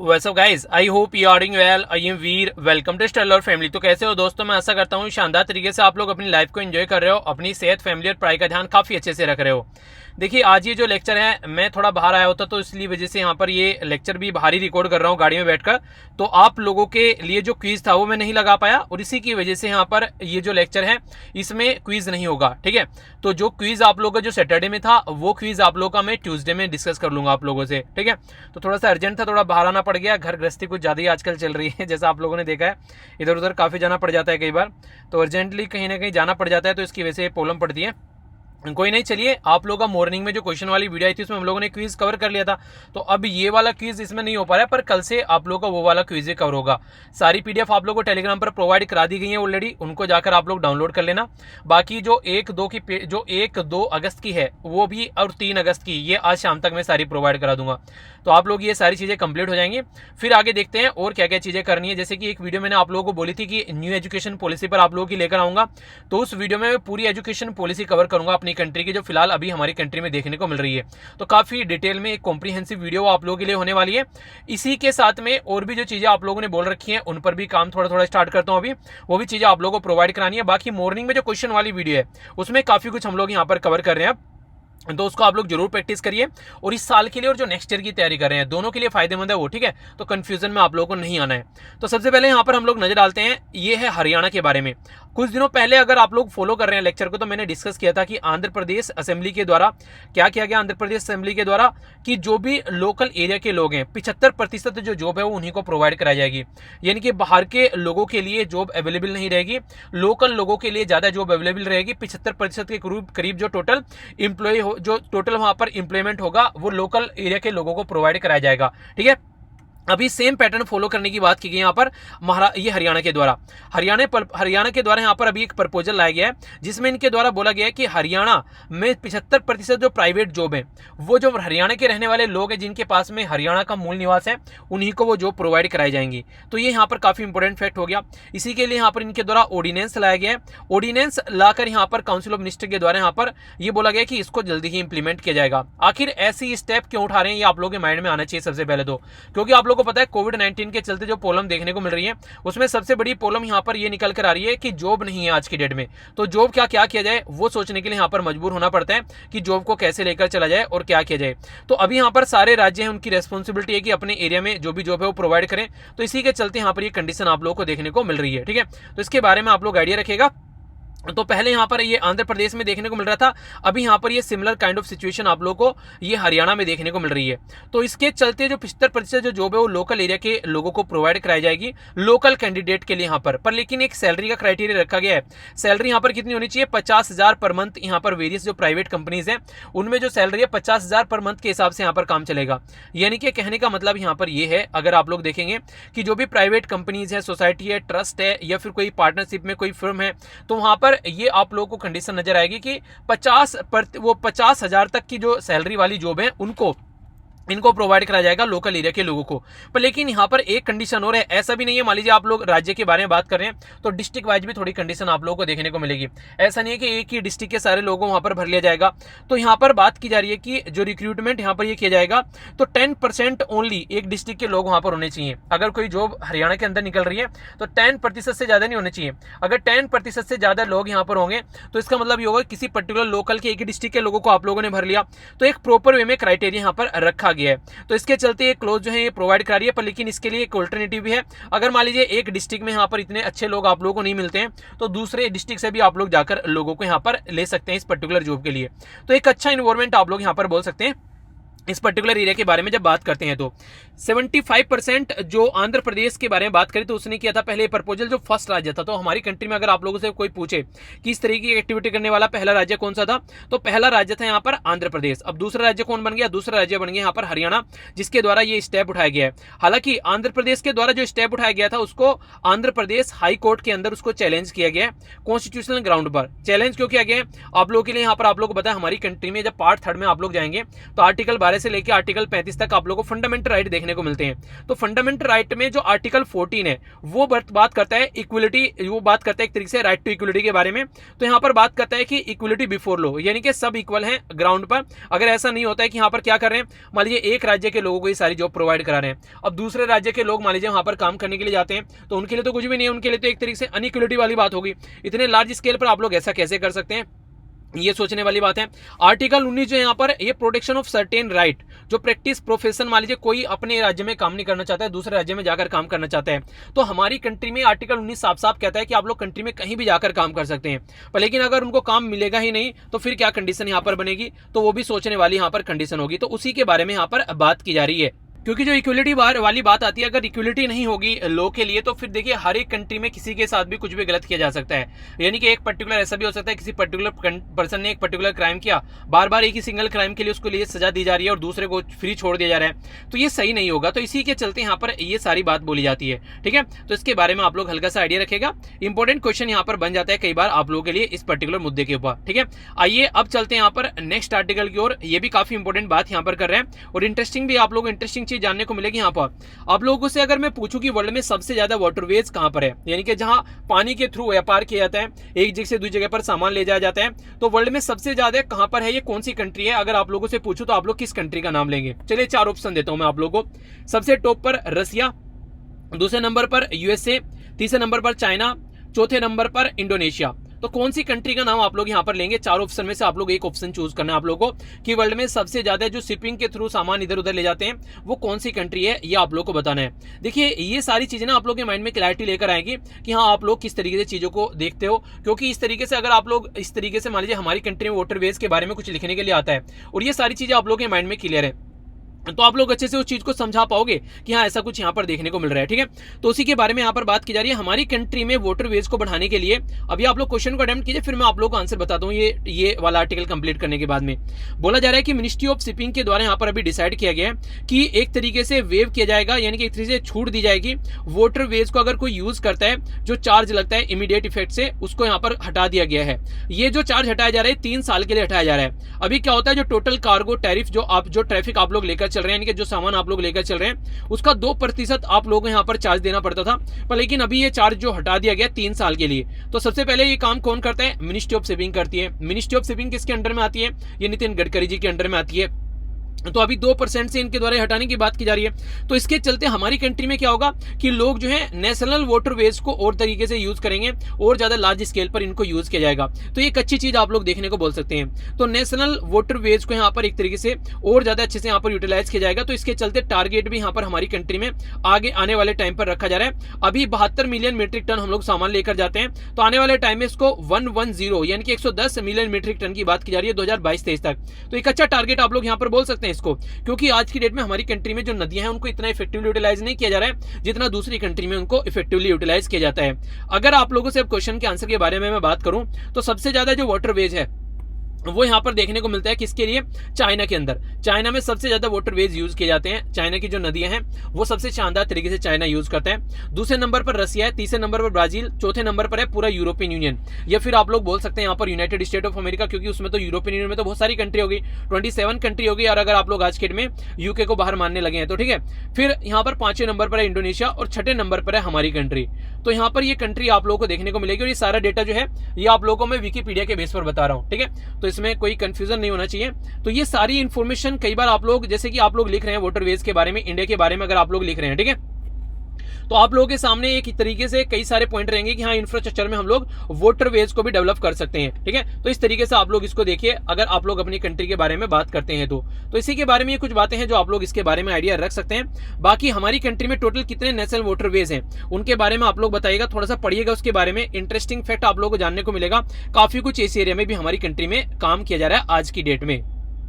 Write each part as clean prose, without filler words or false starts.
What's up guys? I hope you are doing well. I am Veer. Welcome to stellar family. तो कैसे हो दोस्तों? मैं आशा करता हूँ शानदार तरीके से आप लोग अपनी लाइफ को एंजॉय कर रहे हो, अपनी सेहत, फैमिली और पढ़ाई का ध्यान काफ़ी अच्छे से रख रहे हो। देखिए आज ये जो लेक्चर है, मैं थोड़ा बाहर आया होता तो इसलिए वजह से यहाँ पर ये लेक्चर भी बाहर ही रिकॉर्ड कर रहा हूँ गाड़ी में बैठकर। तो आप लोगों के लिए जो क्विज था वो मैं नहीं लगा पाया और इसी की वजह से यहाँ पर ये जो लेक्चर है इसमें क्विज नहीं होगा। ठीक है, तो जो क्विज आप लोगों का जो सैटरडे में था वो क्विज आप लोगों का मैं ट्यूसडे में डिस्कस कर लूंगा आप लोगों से। ठीक है, तो थोड़ा सा अर्जेंट था, थोड़ा बाहर आना पड़ गया। घर गृहस्थी कुछ ज़्यादा ही आजकल चल रही है, जैसा आप लोगों ने देखा है, इधर उधर काफ़ी जाना पड़ जाता है कई बार, तो अर्जेंटली कहीं ना कहीं जाना पड़ जाता है, तो इसकी वजह से प्रॉब्लम पड़ती है। कोई नहीं, चलिए आप लोगों का मॉर्निंग में जो क्वेश्चन वाली वीडियो आई थी उसमें हम लोगों ने क्विज कवर कर लिया था, तो अब ये वाला क्विज इसमें नहीं हो पा रहा है, पर कल से आप लोगों का वो वाला क्विज ही कवर होगा। सारी पीडीएफ आप लोगों को टेलीग्राम पर प्रोवाइड करा दी गई है ऑलरेडी, उनको जाकर आप लोग डाउनलोड कर लेना। बाकी जो 1-2 अगस्त की है वो भी, और 3 अगस्त की, ये आज शाम तक मैं सारी प्रोवाइड करा दूंगा। तो आप लोग ये सारी चीज़ें कंप्लीट हो जाएंगी। फिर आगे देखते हैं और क्या क्या चीज़ें करनी है। जैसे कि एक वीडियो मैंने आप लोगों को बोली थी कि न्यू एजुकेशन पॉलिसी पर आप लोगों की लेकर आऊंगा, तो उस वीडियो में मैं पूरी एजुकेशन पॉलिसी कवर करूंगा अपनी कंट्री की, जो फिलहाल अभी हमारी कंट्री में देखने को मिल रही है। तो काफी डिटेल में एक कॉम्प्रिहेंसिव वीडियो आप लोगों के लिए होने वाली है। इसी के साथ में और भी जो चीजें आप लोगों ने बोल रखी हैं उन पर भी काम थोड़ा थोड़ा स्टार्ट करता हूं अभी, वो भी चीजें आप लोगों को प्रोवाइड करानी है। बाकी मॉर्निंग में जो क्वेश्चन वाली वीडियो है उसमें काफी कुछ हम लोग यहाँ पर कवर कर रहे हैं, तो उसको आप लोग जरूर प्रैक्टिस करिए। और इस साल के लिए और जो नेक्स्ट ईयर की तैयारी कर रहे हैं दोनों के लिए फायदेमंद है वो। ठीक है, तो कंफ्यूजन में आप लोगों को नहीं आना है। तो सबसे पहले यहाँ पर हम लोग नजर डालते हैं, ये है हरियाणा के बारे में। कुछ दिनों पहले अगर आप लोग फॉलो कर रहे हैं लेक्चर को, तो मैंने डिस्कस किया था कि आंध्र प्रदेश असेंबली के द्वारा क्या किया गया, आंध्र प्रदेश असेंबली के द्वारा, कि जो भी लोकल एरिया के लोग हैं 75% जो जॉब है वो उन्हीं को प्रोवाइड कराई जाएगी। यानी कि बाहर के लोगों के लिए जॉब अवेलेबल नहीं रहेगी, लोकल लोगों के लिए ज्यादा जॉब अवेलेबल रहेगी। 75% के करीब जो टोटल इंप्लॉय हो, जो टोटल वहां पर इंप्लॉयमेंट होगा वो लोकल एरिया के लोगों को प्रोवाइड कराया जाएगा। ठीक है, अभी सेम पैटर्न फॉलो करने की बात की गई यहाँ पर ये हरियाणा के द्वारा। हरियाणा के द्वारा यहाँ पर अभी एक प्रपोजल लाया गया है जिसमें इनके द्वारा बोला गया है कि हरियाणा में 75% जो प्राइवेट जॉब है वो जो हरियाणा के रहने वाले लोग हैं जिनके पास में हरियाणा का मूल निवास है उन्हीं को वो जॉब प्रोवाइड कराई जाएंगी। तो ये यहाँ पर काफी इंपॉर्टेंट फैक्ट हो गया। इसी के लिए यहाँ पर इनके द्वारा ऑर्डिनेंस लाया गया है। ऑर्डिनेंस लाकर यहाँ पर काउंसिल ऑफ मिनिस्टर के द्वारा यहाँ पर ये बोला गया कि इसको जल्दी ही इंप्लीमेंट किया जाएगा। आखिर ऐसी स्टेप क्यों उठा रहे हैं ये आप लोगों के माइंड में आना चाहिए सबसे पहले तो, क्योंकि आप लोग को पता है कोविड-19 के चलते जो प्रॉब्लम देखने को मिल रही है उसमें सबसे बड़ी प्रॉब्लम यहाँ पर ये निकल कर आ रही है कि जॉब नहीं है आज की डेट में। तो जॉब क्या किया जाए वो सोचने के लिए यहाँ पर मजबूर होना पड़ता है कि जॉब को कैसे लेकर चला जाए और क्या किया जाए। तो अभी यहाँ पर सारे राज्य हैं, उनकी रेस्पॉन्सिबिलिटी है कि अपने एरिया में जो भी जॉब है वो प्रोवाइड करें। तो इसी के चलते यहाँ पर ये कंडीशन आप लोगों को देखने को मिल रही है। ठीक है, तो इसके बारे में आप लोग आइडिया रखिएगा। तो पहले यहाँ पर ये आंध्र प्रदेश में देखने को मिल रहा था, अभी यहाँ पर ये सिमिलर काइंड ऑफ सिचुएशन आप लोगों को ये हरियाणा में देखने को मिल रही है। तो इसके चलते जो 75% जो जॉब है वो लोकल एरिया के लोगों को प्रोवाइड कराई जाएगी, लोकल कैंडिडेट के लिए यहाँ पर लेकिन एक सैलरी का क्राइटेरिया रखा गया है। सैलरी यहाँ पर कितनी होनी चाहिए? 50,000 पर मंथ। यहाँ पर वेरियस जो प्राइवेट कंपनीज है उनमें जो सैलरी है 50,000 पर मंथ के हिसाब से यहाँ पर काम चलेगा। यानी कि कहने का मतलब यहाँ पर ये है, अगर आप लोग देखेंगे कि जो भी प्राइवेट कंपनीज है, सोसाइटी है, ट्रस्ट है या फिर कोई पार्टनरशिप में कोई फर्म है, तो वहां पर ये आप लोगों को कंडीशन नजर आएगी कि 50,000 तक की जो सैलरी वाली जॉब है इनको प्रोवाइड करा जाएगा लोकल एरिया के लोगों को। पर लेकिन यहाँ पर एक कंडीशन और है, ऐसा भी नहीं है, मान लीजिए आप लोग राज्य के बारे में बात कर रहे हैं तो डिस्ट्रिक्ट वाइज भी थोड़ी कंडीशन आप लोगों को देखने को मिलेगी। ऐसा नहीं है कि एक ही डिस्ट्रिक्ट के सारे लोगों वहां पर भर लिया जाएगा। तो यहाँ पर बात की जा रही है कि जो रिक्रूटमेंट यहाँ पर ये किया जाएगा तो 10% ओनली एक डिस्ट्रिक्ट के लोग वहां पर होने चाहिए। अगर कोई जॉब हरियाणा के अंदर निकल रही है तो 10% से ज्यादा नहीं होने चाहिए। अगर 10% से ज्यादा लोग यहाँ पर होंगे तो इसका मतलब ये होगा किसी पर्टिकुलर लोकल के एक ही डिस्ट्रिक्ट के लोगों को आप लोगों ने भर लिया। तो एक प्रॉपर वे में क्राइटेरिया यहाँ पर रखा गया है। तो इसके चलते ये क्लोज जो है ये प्रोवाइड करा रही है। पर लेकिन इसके लिए एक ऑल्टरनेटिव भी है, अगर मान लीजिए एक डिस्ट्रिक्ट में यहाँ पर इतने अच्छे लोग आप लोगों को नहीं मिलते हैं तो दूसरे डिस्ट्रिक्ट से भी आप लोग जाकर लोगों को यहाँ पर ले सकते हैं इस पर्टिकुलर जॉब के लिए। तो एक अच्छा इन्वायरमेंट आप लोग यहाँ पर बोल सकते हैं इस पर्टिकुलर एरिया के बारे में जब बात करते हैं। तो 75% जो आंध्र प्रदेश के बारे में बात करें तो उसने किया था पहले प्रपोजल, जो फर्स्ट राज्य था। तो हमारी कंट्री में अगर आप लोगों से कोई पूछे कि इस तरीके की एक्टिविटी करने वाला पहला राज्य कौन सा था, तो पहला राज्य था यहाँ पर आंध्र प्रदेश। अब दूसरा राज्य कौन बन गया? दूसरा राज्य बन गया यहाँ पर हरियाणा, जिसके द्वारा ये स्टेप उठाया गया है। हालांकि आंध्र प्रदेश के द्वारा जो स्टेप उठाया गया था उसको आंध्र प्रदेश हाई कोर्ट के अंदर उसको चैलेंज किया गया है, कॉन्स्टिट्यूशनल ग्राउंड पर। चैलेंज क्यों किया गया है आप लोगों के लिए? यहाँ पर आप लोग को पता है हमारी कंट्री में जब पार्ट 3 में आप लोग जाएंगे तो आर्टिकल 12 से लेकर आर्टिकल 35 तक आप लोगों को फंडामेंटल राइट देखने को मिलते हैं। तो फंडामेंटल राइट में जो आर्टिकल 14 है वो बात करता है इक्वलिटी, वो बात करता है एक तरीके से राइट टू इक्वलिटी के बारे में। तो यहाँ पर बात करता है कि इक्वलिटी बिफोर लॉ, यानी कि सब इक्वल हैं ग्राउंड पर। अगर ऐसा नहीं होता है कि यहाँ पर क्या कर रहे हैं, मान लीजिए एक राज्य के लोगों को ये सारी जॉब प्रोवाइड करा रहे हैं, अब दूसरे राज्य के लोग मान लीजिए वहां पर काम करने के लिए जाते हैं, तो उनके लिए तो कुछ भी नहीं है, उनके लिए तो एक तरीके से अनइक्वलिटी वाली बात होगी। इतने लार्ज स्केल पर आप लोग ऐसा कैसे कर सकते हैं, ये सोचने वाली बात है। आर्टिकल 19 जो यहाँ पर ये प्रोटेक्शन ऑफ सर्टेन राइट, जो प्रैक्टिस प्रोफेशन मान लीजिए कोई अपने राज्य में काम नहीं करना चाहता है, दूसरे राज्य में जाकर काम करना चाहता है, तो हमारी कंट्री में आर्टिकल 19 साफ साफ कहता है कि आप लोग कंट्री में कहीं भी जाकर काम कर सकते हैं। पर लेकिन अगर उनको काम मिलेगा ही नहीं तो फिर क्या कंडीशन यहाँ पर बनेगी, तो वो भी सोचने वाली यहाँ पर कंडीशन होगी। तो उसी के बारे में यहाँ पर बात की जा रही है, क्योंकि जो इक्वलिटी वाली बात आती है, अगर इक्वलिटी नहीं होगी लॉ के लिए तो फिर देखिए हर एक कंट्री में किसी के साथ भी कुछ भी गलत किया जा सकता है। यानी कि एक पर्टिकुलर ऐसा भी हो सकता है किसी पर्टिकुलर पर्सन ने एक पर्टिकुलर क्राइम किया, बार बार एक ही सिंगल क्राइम के लिए उसको लिए सजा दी जा रही है और दूसरे को फ्री छोड़ दिया जा रहा है, तो ये सही नहीं होगा। तो इसी के चलते यहाँ पर ये सारी बात बोली जाती है, ठीक है। तो इसके बारे में आप लोग हल्का सा आइडिया रखेगा। इंपॉर्टेंट क्वेश्चन यहाँ पर बन जाता है कई बार आप लोगों के लिए इस पर्टिकुलर मुद्दे के ऊपर, ठीक है। आइए अब चलते हैं यहाँ पर नेक्स्ट आर्टिकल की ओर। ये भी काफी इंपॉर्टेंट बात यहाँ पर कर रहे हैं और इंटरेस्टिंग भी, आप लोग इंटरेस्टिंग चीज जानने को मिलेगी। आप लोगों से अगर मैं पूछूं कि वर्ल्ड में सबसे ज्यादा वाटरवेज कहां पर है, यानी कि जहां पानी के थ्रू व्यापार किया जाता है, एक जगह से दूसरी जगह पर सामान ले जाया जाता है, तो वर्ल्ड में सबसे ज्यादा कहां पर है, ये कौन सी कंट्री है? अगर आप लोगों से पूछूं तो आप लोग किस कंट्री का नाम लेंगे? चलिए 4 ऑप्शन देता हूं मैं आप लोगों को। सबसे टॉप पर रसिया, दूसरे नंबर पर यूएसए, तीसरे नंबर पर चाइना, चौथे नंबर पर इंडोनेशिया। तो कौन सी कंट्री का नाम आप लोग यहाँ पर लेंगे? 4 ऑप्शन में से आप लोग एक ऑप्शन चूज करना है आप लोगों को कि वर्ल्ड में सबसे ज्यादा जो शिपिंग के थ्रू सामान इधर उधर ले जाते हैं वो कौन सी कंट्री है, ये आप लोग को बताना है। देखिए ये सारी चीजें ना आप लोग के माइंड में क्लैरिटी लेकर आएगी कि हाँ आप लोग किस तरीके से चीजों को देखते हो, क्योंकि इस तरीके से अगर आप लोग इस तरीके से मान लीजिए हमारी कंट्री में वाटरवेज के बारे में कुछ लिखने के लिए आता है और ये सारी चीजें आप लोग के माइंड में क्लियर है, तो आप लोग अच्छे से उस चीज को समझा पाओगे कि हाँ ऐसा कुछ यहाँ पर देखने को मिल रहा है, ठीक है। तो उसी के बारे में यहाँ पर बात की जा रही है। हमारी कंट्री में वाटरवेज को बढ़ाने के लिए अभी आप लोग क्वेश्चन को अटेम्प्ट कीजिए, फिर मैं आप लोग को आंसर बताता हूँ। ये वाला आर्टिकल कंप्लीट करने के बाद में बोला जा रहा है कि मिनिस्ट्री ऑफ शिपिंग के द्वारा यहाँ पर अभी डिसाइड किया गया है कि एक तरीके से वेव किया जाएगा, यानी कि एक तरीके से छूट दी जाएगी। वाटरवेज को अगर कोई यूज करता है जो चार्ज लगता है इमीडिएट इफेक्ट से, उसको यहाँ पर हटा दिया गया है। ये जो चार्ज हटाया जा रहा है 3 साल के लिए हटाया जा रहा है। अभी क्या होता है, जो टोटल कार्गो टैरिफ जो ट्रैफिक आप लोग लेकर चल रहे हैं, यानी कि जो सामान आप लोग लेकर चल रहे हैं उसका 2% आप लोगों को यहाँ पर चार्ज देना पड़ता था, पर लेकिन अभी ये चार्ज जो हटा दिया गया 3 साल के लिए। तो सबसे पहले ये काम कौन करता है? मिनिस्ट्री ऑफ शिपिंग करती है। मिनिस्ट्री ऑफ शिपिंग किसके अंडर में आती है? ये नितिन गडकरी जी के अंडर में आती है। तो अभी 2% से इनके द्वारा हटाने की बात की जा रही है। तो इसके चलते हमारी कंट्री में क्या होगा कि लोग जो है नेशनल वाटरवेज को और तरीके से यूज करेंगे और ज्यादा लार्ज स्केल पर इनको यूज किया जाएगा। तो ये एक अच्छी चीज आप लोग देखने को बोल सकते हैं। तो नेशनल वाटरवेज को यहाँ पर एक तरीके से और ज्यादा अच्छे से यहाँ पर यूटिलाइज किया जाएगा। तो इसके चलते टारगेट भी यहाँ पर हमारी कंट्री में आगे आने वाले टाइम पर रखा जा रहा है। अभी 72 मिलियन मीट्रिक टन हम लोग सामान लेकर जाते हैं, तो आने वाले टाइम में इसको 110 यानी कि 110 मिलियन मीट्रिक टन की बात की जा रही है 2022-23 तक। तो एक अच्छा टारगेट आप लोग यहाँ पर बोल सकते हैं इसको, क्योंकि आज की डेट में हमारी कंट्री में जो नदियां हैं उनको इतना इफेक्टिवली यूटिलाइज नहीं किया जा रहा है जितना दूसरी कंट्री में उनको इफेक्टिवली यूटिलाइज किया जाता है। अगर आप लोगों से अब क्वेश्चन के आंसर के बारे में मैं बात करूं तो सबसे ज्यादा जो वाटरवेज है वो यहाँ पर देखने को मिलता है किसके लिए? चाइना के अंदर। चाइना में सबसे ज्यादा वाटरवेज यूज किए जाते हैं। चाइना की जो नदियां हैं वो सबसे शानदार तरीके से चाइना यूज करता है। दूसरे नंबर पर रसिया है, तीसरे नंबर पर ब्राजील, चौथे नंबर पर है पूरा यूरोपियन यूनियन, या फिर आप लोग बोल सकते हैं यहाँ पर यूनाइटेड स्टेट ऑफ अमेरिका, क्योंकि उसमें तो यूरोपियन यूनियन में तो बहुत सारी कंट्री होगी, 27 कंट्री होगी। और अगर आप लोग आज के डेट में यूके को बाहर मानने लगे हैं तो ठीक है। फिर यहाँ पर 5वें नंबर पर है इंडोनेशिया और 6ठे नंबर पर है हमारी कंट्री। तो यहाँ पर ये कंट्री आप लोगों को देखने को मिलेगी और ये सारा डेटा जो है ये आप लोगों को मैं विकिपीडिया के बेस पर बता रहा हूँ, ठीक है। तो इसमें कोई कंफ्यूजन नहीं होना चाहिए। तो ये सारी इंफॉर्मेशन कई बार आप लोग, जैसे कि आप लोग लिख रहे हैं वाटरवेज के बारे में, इंडिया के बारे में अगर आप लोग लिख रहे हैं, ठीक है, तो आप लोगों के सामने एक तरीके से कई सारे पॉइंट रहेंगे कि हाँ इंफ्रास्ट्रक्चर में हम लोग वाटरवेज को भी डेवलप कर सकते हैं, ठीक है। तो इस तरीके से आप लोग इसको देखिए अगर आप लोग अपनी कंट्री के बारे में बात करते हैं तो इसी के बारे में ये कुछ बातें हैं जो आप लोग इसके बारे में आइडिया रख सकते हैं। बाकी हमारी कंट्री में टोटल कितने नेशनल वाटरवेज हैं उनके बारे में आप लोग बताइएगा, थोड़ा सा पढ़िएगा उसके बारे में। इंटरेस्टिंग फैक्ट आप लोगों को जानने को मिलेगा। काफी कुछ इस एरिया में भी हमारी कंट्री में काम किया जा रहा है आज की डेट में।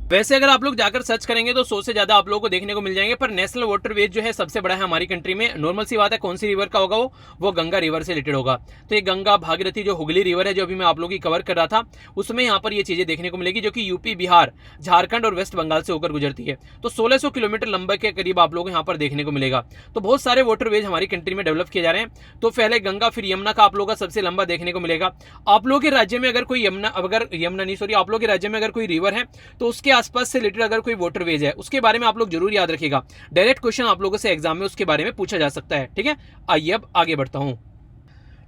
वैसे अगर आप लोग जाकर सर्च करेंगे तो 100 से ज्यादा आप लोगों को देखने को मिल जाएंगे, पर नेशनल वाटरवेज जो है सबसे बड़ा है हमारी कंट्री में। नॉर्मल सी बात है, कौन सी रिवर का होगा वो गंगा रिवर से रिलेटेड होगा। तो ये गंगा भागीरथी जो हुगली रिवर है जो अभी मैं आप लोगों की कवर कर रहा था, उसमें यहाँ पर ये चीजें देखने को मिलेगी जो कि यूपी, बिहार, झारखंड और वेस्ट बंगाल से होकर गुजरती है। तो 1600 किलोमीटर लंबे के करीब आप लोग यहाँ पर देखने को मिलेगा। तो बहुत सारे वाटरवेज हमारी कंट्री में डेवलप किए जा रहे हैं। तो पहले गंगा, फिर यमुना का आप लोगों का सबसे लंबा देखने को मिलेगा। आप लोगों के राज्य में अगर कोई आप लोगों के राज्य में अगर कोई रिवर है तो उसके आसपास से रिलेटेड अगर कोई वाटरवेज है उसके बारे में आप लोग जरूर याद रखिएगा। डायरेक्ट क्वेश्चन आप लोगों से एग्जाम में उसके बारे में पूछा जा सकता है। ठीक है, आइए अब आगे बढ़ता हूं।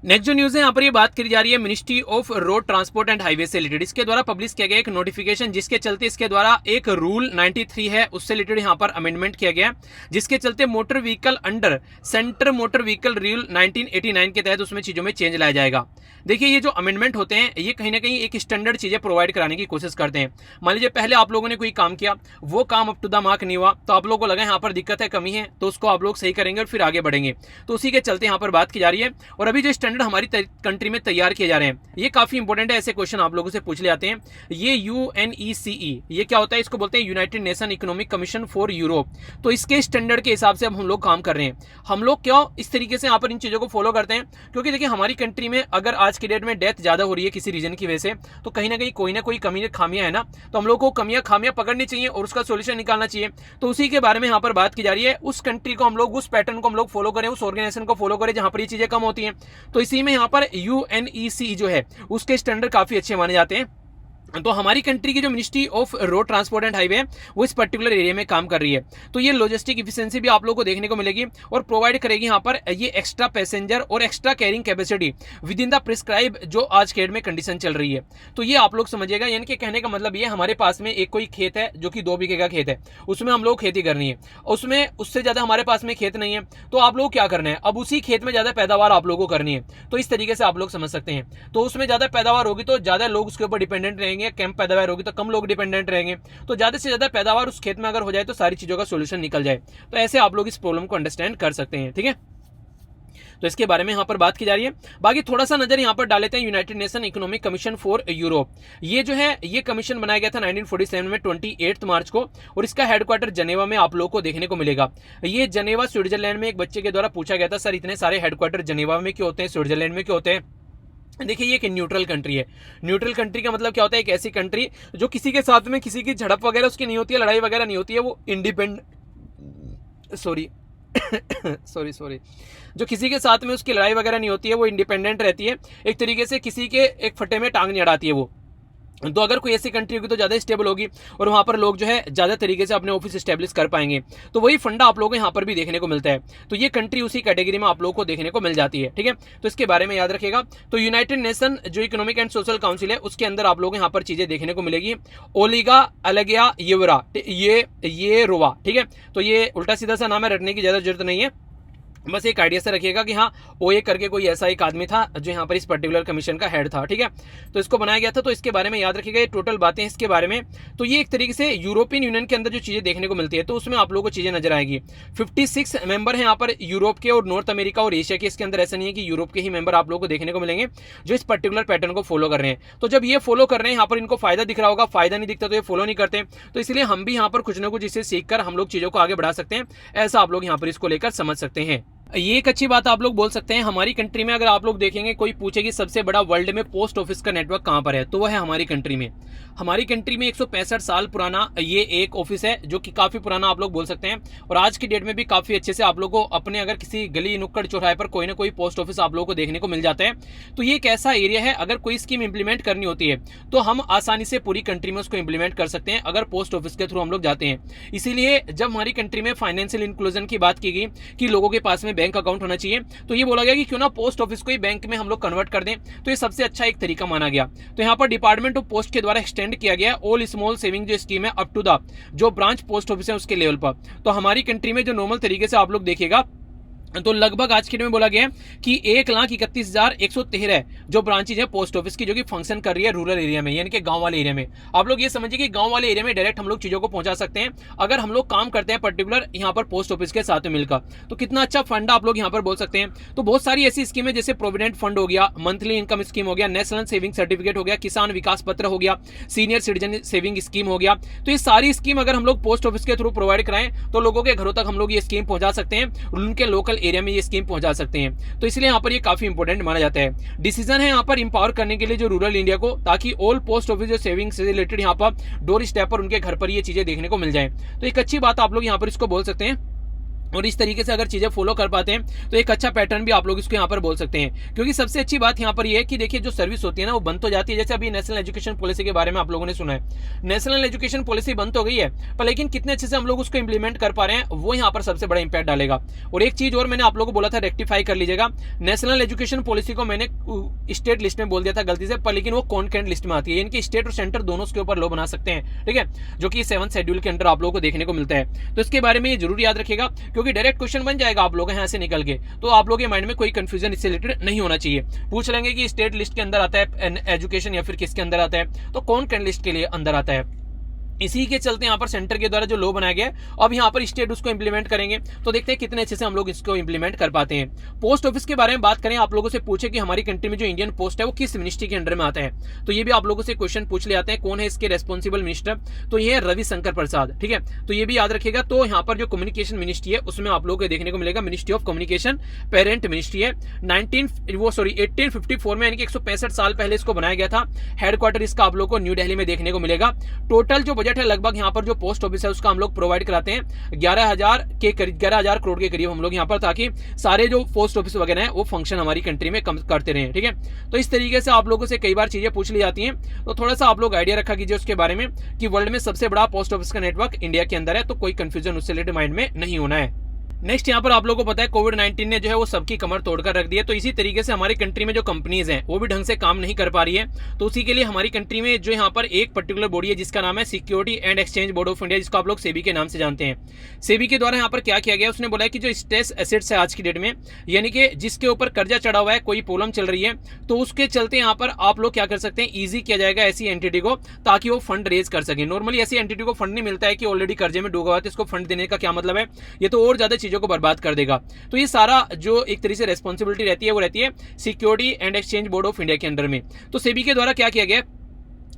नेक्स्ट जो न्यूज है यहाँ पर ये बात करी जा रही है ministry of road transport and highway से रिलेटेड। इसके द्वारा पब्लिश किया गया एक नोटिफिकेशन, जिसके चलते इसके द्वारा एक रूल 93 है उससे रिलेटेड यहाँ पर अमेंडमेंट किया गया, जिसके चलते motor vehicle under centre motor vehicle rule 1989 के तहत उसमें चीजों में चेंज लाया जाएगा। देखिए ये जो अमेंडमेंट होते हैं ये कहीं ना कहीं एक स्टैंडर्ड चीजें प्रोवाइड कराने की कोशिश करते हैं। मान लीजिए पहले आप लोगों ने कोई काम किया, वो काम अप टू द मार्क नहीं हुआ, तो आप लोगों को लगा यहाँ पर दिक्कत है, कमी है, तो उसको आप लोग सही करेंगे और फिर आगे बढ़ेंगे। तो उसी के चलते यहाँ पर बात की जा रही है। और अभी जो स्टैंडर्ड हमारी कंट्री में तैयार किए जा रहे हैं ये काफी इंपॉर्टेंट है, ऐसे क्वेश्चन आप लोगों से पूछ ले जाते हैं। ये UNECE ये क्या होता है, इसको बोलते हैं United nation economic commission for Europe. तो इसके स्टैंडर्ड के हिसाब से अब हम लोग काम कर रहे हैं। हम लोग क्यों इस तरीके से यहाँ पर इन चीजों को फॉलो करते हैं, क्योंकि देखिए हमारी कंट्री में अगर आज की डेट में डेथ ज्यादा हो रही है किसी रीजन की वजह से, तो कहीं ना कोई कमी खामियां है ना, तो हम लोग को खामियां पकड़नी चाहिए और उसका सोल्यूशन निकालना चाहिए। तो उसी के बारे में यहाँ पर बात की जा रही है। उस कंट्री को हम लोग, उस पैटर्न को हम लोग फॉलो करें, उस ऑर्गेनाइजेशन को फॉलो करें जहां पर ये चीजें कम होती हैं। तो इसी में यहाँ पर UNECE जो है उसके स्टैंडर्ड काफी अच्छे माने जाते हैं। तो हमारी कंट्री की जो ministry of road transport and highway है वो इस पर्टिकुलर एरिया में काम कर रही है। तो ये लॉजिस्टिक इफिशिएंसी भी आप लोगों को देखने को मिलेगी और प्रोवाइड करेगी यहाँ पर ये एक्स्ट्रा पैसेंजर और extra carrying capacity with in the prescribe जो आज के डेट में कंडीशन चल रही है। तो ये आप लोग समझिएगा, यानी कि कहने का मतलब ये हमारे पास में एक कोई खेत है जो कि 2 बीघे का खेत है, उसमें हम लोग खेती करनी है, उसमें उससे ज्यादा हमारे पास में खेत नहीं है, तो आप लोग क्या करना है, अब उसी खेत में ज्यादा पैदावार आप लोगों को करनी है। तो इस तरीके से आप लोग समझ सकते हैं। तो उसमें ज्यादा पैदावार होगी तो ज्यादा लोग उसके ऊपर डिपेंडेंट रहेंगे, कम पैदावार होगी तो कम लोग डिपेंडेंट रहेंगे। तो ज्यादा से ज्यादा पैदावार उस खेत में अगर हो जाए तो सारी चीजों का सॉल्यूशन निकल जाए। तो ऐसे आप लोग इस प्रॉब्लम को अंडरस्टैंड कर सकते हैं। ठीक है, तो इसके बारे में यहां पर बात की जा रही है। बाकी थोड़ा सा नजर यहां पर डाल लेते हैं United nation economic commission for Europe. ये जो है ये कमीशन बनाया गया था 1947 में 28 मार्च को, और इसका हेडक्वार्टर जनेवा में आप लोगों को देखने को मिलेगा। ये जनेवा स्विट्जरलैंड में एक बच्चे के द्वारा पूछा गया था, सर इतने सारे हेडक्वार्टर जनेवा में क्यों होते हैं, स्विट्जरलैंड में क्यों होते हैं। देखिए ये एक न्यूट्रल कंट्री है। न्यूट्रल कंट्री का मतलब क्या होता है, एक ऐसी कंट्री जो किसी के साथ में किसी की झड़प वगैरह उसकी नहीं होती है, लड़ाई वगैरह नहीं होती है, वो सॉरी जो किसी के साथ में उसकी लड़ाई वगैरह नहीं होती है, वो इंडिपेंडेंट रहती है, एक तरीके से किसी के एक फटे में टांग नहीं अड़ाती है वो। तो अगर कोई ऐसी कंट्री होगी तो ज्यादा स्टेबल होगी और वहां पर लोग जो है ज्यादा तरीके से अपने ऑफिस स्टेब्लिश कर पाएंगे। तो वही फंडा आप लोगों को यहाँ पर भी देखने को मिलता है। तो ये कंट्री उसी कैटेगरी में आप लोगों को देखने को मिल जाती है। ठीक है, तो इसके बारे में याद रखिएगा। तो यूनाइटेड नेशन जो इकोनॉमिक एंड सोशल काउंसिल है उसके अंदर आप लोग यहाँ पर चीजें देखने को मिलेगी। ओलिगा अलगिया येवरा ये रोवा। ठीक है, तो ये उल्टा सीधा सा नाम है, रटने की ज्यादा जरूरत नहीं है, बस एक आइडिया से रखिएगा कि हाँ ओए करके कोई ऐसा एक आदमी था जो यहाँ पर इस पर्टिकुलर कमीशन का हेड था। ठीक है, तो इसको बनाया गया था। तो इसके बारे में याद रखिएगा, ये टोटल बातें इसके बारे में। तो ये एक तरीके से यूरोपियन यूनियन के अंदर जो चीजें देखने को मिलती है तो उसमें आप लोगों को चीजें नजर आएगी। 56 मेंबर है यहाँ पर यूरोप के और नॉर्थ अमेरिका और एशिया के। इसके अंदर ऐसा नहीं है कि यूरोप के ही मेंबर आप लोगों को देखने को मिलेंगे जो इस पर्टिकुलर पैटर्न को फॉलो कर रहे हैं। तो जब ये फॉलो कर रहे हैं यहाँ पर इनको फायदा दिख रहा होगा, फायदा नहीं दिखता तो ये फॉलो नहीं करते। तो इसलिए हम भी यहाँ पर कुछ ना कुछ इसे सीखकर हम लोग चीजों को आगे बढ़ा सकते हैं, ऐसा आप लोग यहाँ पर इसको लेकर समझ सकते हैं। ये एक अच्छी बात आप लोग बोल सकते हैं। हमारी कंट्री में अगर आप लोग देखेंगे, कोई पूछे कि सबसे बड़ा वर्ल्ड में पोस्ट ऑफिस का नेटवर्क कहां पर है, तो वह है हमारी कंट्री में। हमारी कंट्री में 165 साल पुराना ये एक ऑफिस है जो कि काफी पुराना आप लोग बोल सकते हैं, और आज की डेट में भी काफी अच्छे से आप लोग को अपने अगर किसी गली नुक्कड़ चौराहे पर कोई ना कोई पोस्ट ऑफिस आप लोगों को देखने को मिल जाता है। तो ये एक ऐसा एरिया है, अगर कोई स्कीम इंप्लीमेंट करनी होती है तो हम आसानी से पूरी कंट्री में उसको इंप्लीमेंट कर सकते हैं अगर पोस्ट ऑफिस के थ्रू हम लोग जाते हैं। इसीलिए जब हमारी कंट्री में फाइनेंशियल इंक्लूजन की बात की गई कि लोगों के पास में बैंक अकाउंट होना चाहिए, तो ये बोला गया कि क्यों ना पोस्ट ऑफिस को ही बैंक में हम लोग कन्वर्ट कर दें, तो ये सबसे अच्छा एक तरीका माना गया। तो यहाँ पर डिपार्टमेंट ऑफ पोस्ट के द्वारा एक्सटेंड किया गया ऑल स्मॉल सेविंग जो स्कीम है अप टू द जो ब्रांच पोस्ट ऑफिस है उसके लेवल पर। तो हमारी कंट्री में जो नॉर्मल तरीके से आप लोग देखिएगा तो लगभग आज के डेट में बोला गया है कि 1,31,113 जो ब्रांचेज है पोस्ट ऑफिस की जो कि फंक्शन कर रही है रूरल एरिया में, यानी कि गांव वाले एरिया में। आप लोग ये समझिए कि गांव वाले एरिया में डायरेक्ट हम लोग चीजों को पहुंचा सकते हैं अगर हम लोग काम करते हैं पर्टिकुलर यहाँ पर पोस्ट ऑफिस के साथ में मिलकर। तो कितना अच्छा फंड आप लोग यहाँ पर बोल सकते हैं। तो बहुत सारी ऐसी स्कीम है जैसे प्रोविडेंट फंड हो गया, मंथली इनकम स्कीम हो गया, नेशनल सेविंग सर्टिफिकेट हो गया, किसान विकास पत्र हो गया, सीनियर सिटीजन सेविंग स्कीम हो गया। तो ये सारी स्कीम अगर हम लोग पोस्ट ऑफिस के थ्रू प्रोवाइड कराएं तो लोगों के घरों तक हम लोग ये स्कीम पहुंचा सकते हैं, उनके लोकल एरिया में ये स्कीम जा सकते हैं। तो इसलिए यहाँ पर ये काफी इंपॉर्टेंट माना जाता है। डिसीजन है यहाँ पर इंपावर करने के लिए जो रूरल इंडिया को, ताकि ऑल पोस्ट ऑफिस जो सेविंग से रिलेटेड यहाँ पर डोर स्टेप पर उनके घर पर ये चीजें देखने को मिल जाए। तो एक अच्छी बात आप लोग यहाँ पर इसको बोल सकते हैं। और इस तरीके से अगर चीजें फॉलो कर पाते हैं तो एक अच्छा पैटर्न भी आप लोग इसको यहाँ पर बोल सकते हैं। क्योंकि सबसे अच्छी बात यहाँ पर ये है कि देखिए जो सर्विस होती है ना वो बंद तो जाती है। जैसे अभी नेशनल एजुकेशन पॉलिसी के बारे में आप लोगों ने सुना है, नेशनल एजुकेशन पॉलिसी बंद तो गई है, पर लेकिन कितने अच्छे से हम लोग उसको इंप्लीमेंट कर पा रहे हैं वो यहाँ पर सबसे बड़ा इंपैक्ट डालेगा। और एक चीज और मैंने आप लोगों को बोला था, रेक्टिफाई कर लीजिएगा, नेशनल एजुकेशन पॉलिसी को मैंने स्टेट लिस्ट में बोल दिया था गलती से, पर लेकिन वो कॉन्करेंट लिस्ट में आती है, यानी कि स्टेट और सेंटर दोनों के ऊपर लॉ बना सकते हैं, ठीक है, जो कि 7th शेड्यूल के अंदर आप लोगों को देखने को मिलता है। तो इसके बारे में ये जरूर याद रखिएगा, क्योंकि डायरेक्ट क्वेश्चन बन जाएगा आप लोग यहाँ से निकल के, तो आप लोग के माइंड में कोई कंफ्यूजन इससे रिलेटेड नहीं होना चाहिए। पूछ लेंगे कि स्टेट लिस्ट के अंदर आता है एजुकेशन या फिर किसके अंदर आता है, तो कौन कैंड लिस्ट के लिए अंदर आता है। इसी के चलते यहाँ पर सेंटर के द्वारा जो लॉ बनाया गया है, अब यहाँ पर स्टेट उसको इंप्लीमेंट करेंगे, तो देखते हैं कितने अच्छे से हम लोग इसको इंप्लीमेंट कर पाते हैं। पोस्ट ऑफिस के बारे में बात करें, आप लोगों से पूछे कि हमारी कंट्री में जो इंडियन पोस्ट है वो किस मिनिस्ट्री के अंडर में आता है, तो ये भी आप लोगों से क्वेश्चन पूछ ले आते हैं, कौन है इसके रेस्पॉन्सिबल मिनिस्टर, तो ये है रविशंकर प्रसाद, ठीक है, तो ये भी याद रखिएगा। तो यहाँ पर जो कम्युनिकेशन मिनिस्ट्री है उसमें आप लोगों को देखने को मिलेगा ministry of communication, parent ministry है। 1854 में, यानी कि 165 साल पहले इसको बनाया गया था। हेडक्वार्टर इसका आप लोग को न्यू दिल्ली में देखने को मिलेगा। टोटल जो बजट है लगभग यहाँ पर जो पोस्ट ऑफिस है उसका हम लोग प्रोवाइड कराते हैं 11,000 करोड़ के करीब हम लोग यहाँ पर, ताकि सारे जो पोस्ट ऑफिस वगैरह हैं वो फंक्शन हमारी कंट्री में कम करते रहे, ठीक है। तो इस तरीके से आप लोगों से कई बार चीजें पूछ ली जाती हैं, तो थोड़ा सा आप लोग आइडिया रखा कीजिए उसके बारे में कि वर्ल्ड में सबसे बड़ा पोस्ट ऑफिस का नेटवर्क इंडिया के अंदर है, तो कोई कंफ्यूजन उससे रिलेटेड माइंड में नहीं होना है। नेक्स्ट यहाँ पर आप लोगों को पता है कोविड-19 ने जो है वो सबकी कमर तोड़कर रख दी है, तो इसी तरीके से हमारी कंट्री में जो कंपनीज हैं वो भी ढंग से काम नहीं कर पा रही है। तो उसी के लिए हमारी कंट्री में जो यहाँ पर एक पर्टिकुलर बॉडी है जिसका नाम है security and exchange board of India, जिसको आप लोग सेबी के नाम से जानते हैं। सेबी के द्वारा यहाँ पर क्या किया गया, उसने बोला है कि जो स्ट्रेस एसेट्स है आज की डेट में, यानी कि जिसके ऊपर कर्जा चढ़ा हुआ है, कोई प्रॉब्लम चल रही है, तो उसके चलते यहाँ पर आप लोग क्या कर सकते हैं, ईजी किया जाएगा ऐसी एंटिटी को, ताकि वो फंड रेज कर सके। नॉर्मली ऐसी एंटिटी को फंड नहीं मिलता है कि ऑलरेडी कर्जे में डूबा हुआ है, इसको फंड देने का क्या मतलब है, ये तो और ज्यादा चीजों को बर्बाद कर देगा। तो ये सारा जो एक तरीके से रेस्पॉन्सिबिलिटी रहती है वो रहती है security and exchange board of India के अंडर में। तो सेबी के द्वारा क्या किया गया,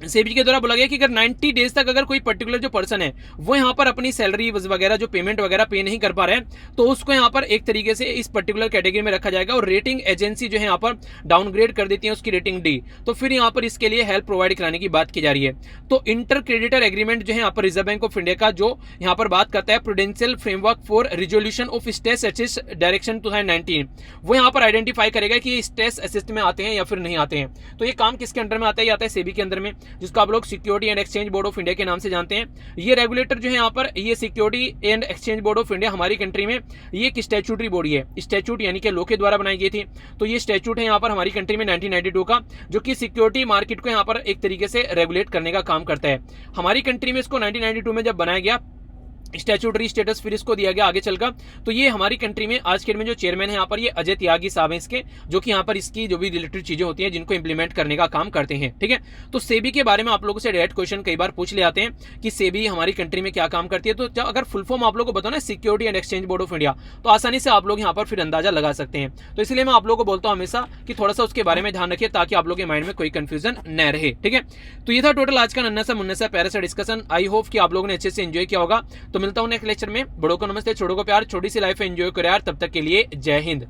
सेबी के द्वारा बोला गया कि अगर 90 डेज तक अगर कोई पर्टिकुलर जो पर्सन है वो यहाँ पर अपनी सैलरी वगैरह जो पेमेंट वगैरह पे नहीं कर पा रहे हैं, तो उसको यहाँ पर एक तरीके से इस पर्टिकुलर कैटेगरी में रखा जाएगा। और रेटिंग एजेंसी जो है यहाँ पर डाउनग्रेड कर देती है उसकी रेटिंग डी, तो फिर यहाँ पर इसके लिए हेल्प प्रोवाइड कराने की बात की जा रही है। तो इंटर क्रेडिटर एग्रीमेंट जो है यहाँ पर रिजर्व बैंक ऑफ इंडिया का जो यहाँ पर बात करता है prudential framework for resolution of stress assets direction 2019, वो यहाँ पर आइडेंटिफाई करेगा कि स्ट्रेस एसेट में आते हैं या फिर नहीं आते हैं। तो ये काम किसके अंडर में आता है, आता है सेबी के अंदर में, जिसको आप लोग security and exchange board of India के नाम से जानते हैं। ये रेगुलेटर जो है यहाँ पर, ये security and exchange board of India हमारी कंट्री में ये एक स्टैट्यूटरी बॉडी है, स्टैट्यूट यानी कि लॉ के द्वारा बनाई गई थी। तो ये स्टैट्यूट है यहाँ पर हमारी कंट्री में 1992 का, जो कि सिक्योरिटी मार्केट को यहाँ पर एक तरीके से रेगुलेट करने का काम करता है। हमारी कंट्री में इसको 1992 में जब बनाया गया स्टैट्यूटरी स्टेटस फिर इसको दिया गया आगे चलकर। तो ये हमारी कंट्री में आज के डेट में जो चेयरमैन है यहाँ पर, ये अजय त्यागी साहब हैं इसके, जो कि यहाँ पर इसकी जो भी रिलेटेड चीजें होती हैं जिनको इंप्लीमेंट करने का काम करते हैं, ठीक है। तो सेबी के बारे में आप लोगों से डायरेक्ट क्वेश्चन कई बार पूछ ले आते हैं कि सेबी हमारी कंट्री में क्या काम करती है। तो अगर फुल फॉर्म आप लोगों को बताओ ना security and exchange board of India, तो आसानी से आप लोग यहाँ पर फिर अंदाजा लगा सकते हैं। तो इसलिए मैं आप लोगों को बोलता हूँ हमेशा कि थोड़ा सा उसके बारे में ध्यान रखिए, ताकि आप लोग के माइंड में कोई कंफ्यूजन न रहे, ठीक है। तो ये था टोटल आज का नन्ना सा मुन्ना सा प्यारा सा डिस्कशन। आई होप कि आप लोगों ने अच्छे से एंजॉय किया होगा। तो मिलता हूँ नेक्स्ट लेक्चर में। बड़ों को नमस्ते, छोटों को प्यार, छोटी सी लाइफ एंजॉय करो यार। तब तक के लिए जय हिंद।